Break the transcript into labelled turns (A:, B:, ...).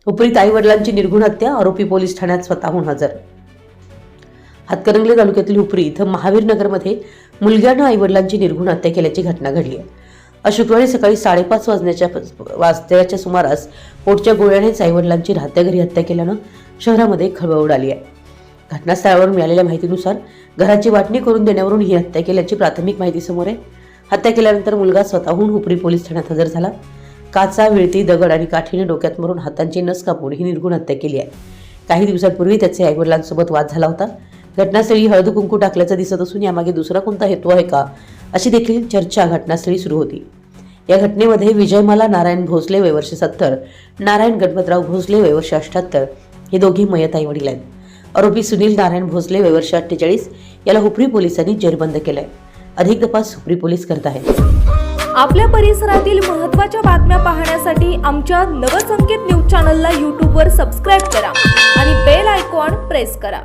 A: हुपरीत आई वडिलांची निर्घृण हत्या, आरोपी पोलीस ठाण्यात स्वतःहून हजर। हातकणंगले तालुक्यातील हुपरी इथं महावीर नगरमध्ये मुलग्यानं आई वडिलांची निर्घृण हत्या केल्याची घटना घडली आहे। शुक्रवारी सकाळी 5:30 वाजण्याच्या सुमारास पोटच्या गोळ्यानेच आई वडिलांची राहत्या घरी हत्या केल्यानं शहरामध्ये खळबळ उडाली आहे। घटनास्थळावरून मिळालेल्या माहितीनुसार घराची वाटणी करून देण्यावरून ही हत्या केल्याची प्राथमिक माहिती समोर आहे। हत्या केल्यानंतर मुलगा स्वतःहून हुपरी पोलीस ठाण्यात हजर झाला। काचा, विळती, दगड आणि काठीने डोक्यात मारून हातांची नस कापून ही निर्घृण हत्या केली आहे। काही दिवसांपूर्वी त्याचे आई वडिलांसोबत वाद झाला होता। घटनास्थळी हळद कुंकू टाकल्याचं दिसत असून यामागे दुसरा कोणता हेतू आहे का अशी देखील चर्चा घटनास्थळी सुरू होती। या घटनेमध्ये विजयमाला नारायण भोसले वय वर्ष 70, नारायण गणपतराव भोसले वय वर्ष 78 हे दोघे मयत आई वडील आहेत। आरोपी सुनील नारायण भोसले वय वर्ष 48 याला हुपरी पोलिसांनी जेरबंद केलंय। अधिक तपास हुपरी पोलीस करत आहेत।
B: आपल्या परिसरातील महत्त्वाच्या बातम्या पाहण्यासाठी आमच्या नवसंकेत न्यूज चॅनलला YouTube वर सबस्क्राइब करा आणि बेल आयकॉन प्रेस करा।